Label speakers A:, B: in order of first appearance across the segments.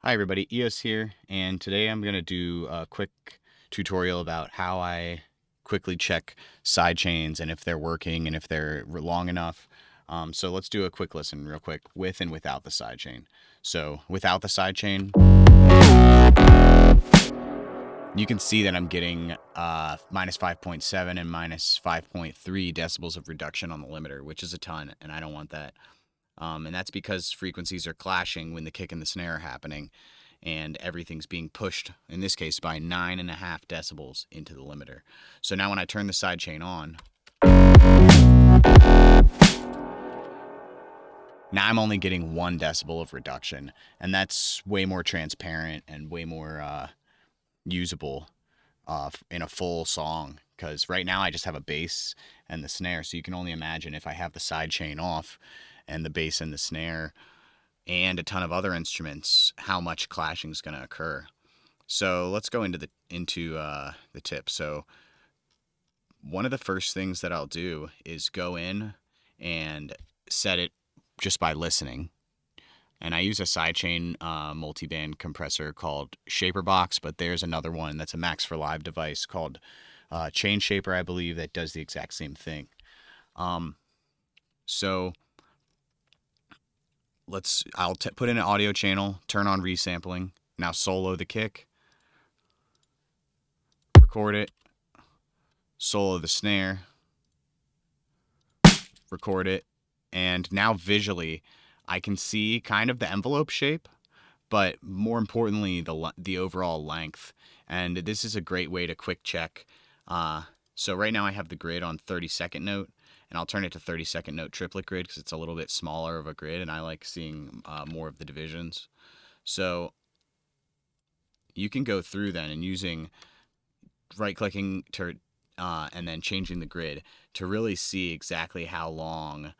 A: Hi everybody, EOS here, and today I'm going to do a quick tutorial about how I quickly check side chains and if they're working and if they're long enough. So let's do a quick listen real quick with and without the side chain. So without the side chain, you can see that I'm getting minus 5.7 and minus 5.3 decibels of reduction on the limiter, which is a ton, and I don't want that. And that's because frequencies are clashing when the kick and the snare are happening, and everything's being pushed, in this case, by 9.5 decibels into the limiter. So now when I turn the sidechain on, now I'm only getting 1 decibel of reduction, and that's way more transparent and way more usable in a full song, because right now I just have a bass and the snare, so you can only imagine if I have the sidechain off and the bass and the snare and a ton of other instruments, how much clashing is going to occur. So let's go into the tip. So one of the first things that I'll do is go in and set it just by listening. And I use a sidechain multi-band compressor called Shaperbox, but there's another one that's a Max for Live device called Chain Shaper, I believe, that does the exact same thing. So I'll put in an audio channel, turn on resampling, now solo the kick, record it, solo the snare, record it, and now visually I can see kind of the envelope shape, but more importantly the overall length. And this is a great way to quick check. So right now I have the grid on 32nd note, and I'll turn it to 32nd note triplet grid because it's a little bit smaller of a grid, and I like seeing more of the divisions. So you can go through then and using right-clicking to and then changing the grid to really see exactly how long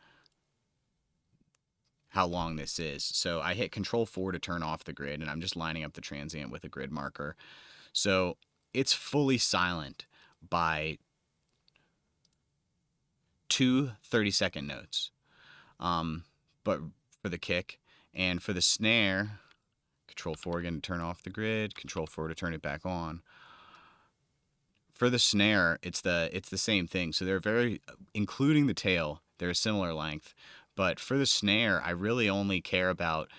A: this is. So I hit Control-4 to turn off the grid, and I'm just lining up the transient with a grid marker. So it's fully silent by 2 30-second notes. But for the kick and for the snare, Control-4 again to turn off the grid, Control-4 to turn it back on. For the snare, it's the same thing. So they're very, including the tail, they're a similar length. But for the snare, I really only care about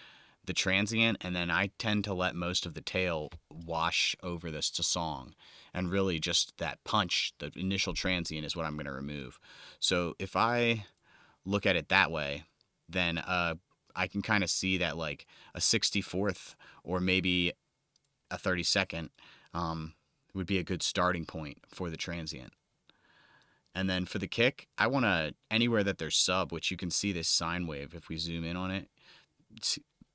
A: the transient, and then I tend to let most of the tail wash over this to song. And really just that punch, the initial transient, is what I'm going to remove. So if I look at it that way, then I can kind of see that like a 64th or maybe a 32nd would be a good starting point for the transient. And then for the kick, I want to, anywhere that there's sub, which you can see this sine wave if we zoom in on it,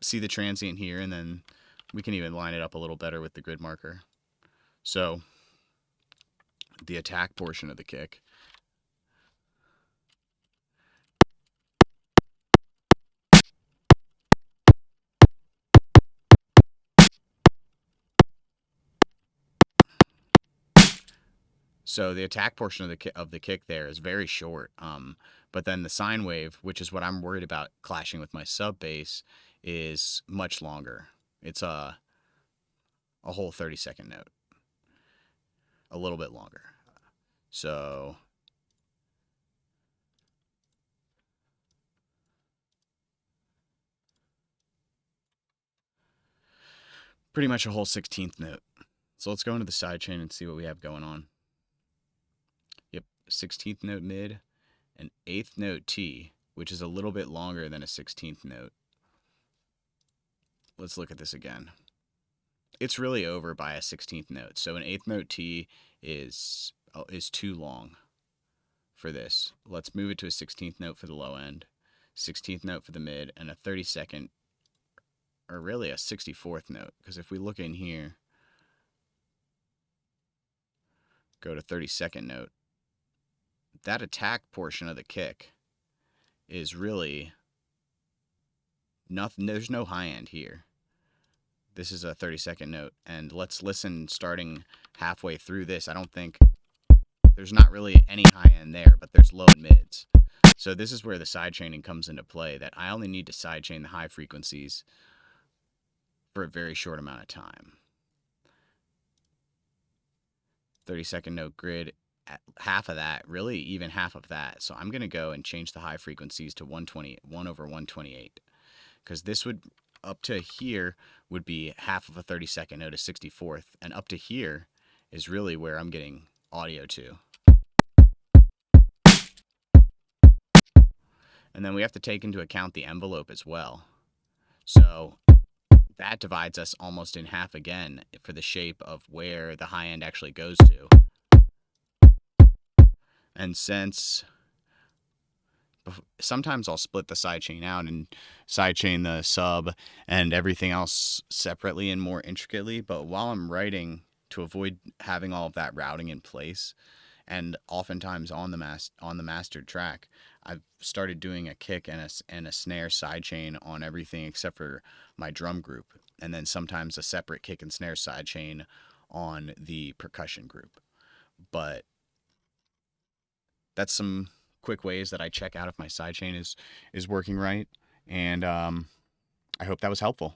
A: see the transient here, and then we can even line it up a little better with the grid marker. So the attack portion of the kick, so the attack portion of the kick there is very short. But then the sine wave, which is what I'm worried about clashing with my sub bass, is much longer. It's a whole 30-second note, a little bit longer. So pretty much a whole 16th note. So let's go into the sidechain and see what we have going on. Yep, 16th note mid, an 8th note T, which is a little bit longer than a 16th note. Let's look at this again. It's really over by a 16th note. So an 8th note T is too long for this. Let's move it to a 16th note for the low end, 16th note for the mid, and a 32nd, or really a 64th note. Because if we look in here, go to 32nd note, that attack portion of the kick is really nothing. There's no high end here. This is a 32nd note, and let's listen starting halfway through this. I don't think there's not really any high end there, but there's low and mids. So this is where the sidechaining comes into play, that I only need to sidechain the high frequencies for a very short amount of time. 30-second note grid, half of that, really even half of that. So I'm going to go and change the high frequencies to 120, 1 over 128, because this would, up to here, would be half of a 30-second note, a 64th, and up to here is really where I'm getting audio to. And then we have to take into account the envelope as well. So that divides us almost in half again for the shape of where the high end actually goes to. And since sometimes I'll split the sidechain out and sidechain the sub and everything else separately and more intricately, but while I'm writing, to avoid having all of that routing in place, and oftentimes on the mastered track, I've started doing a kick and a snare sidechain on everything except for my drum group, and then sometimes a separate kick and snare sidechain on the percussion group. But that's some quick ways that I check out if my sidechain is working right, and I hope that was helpful.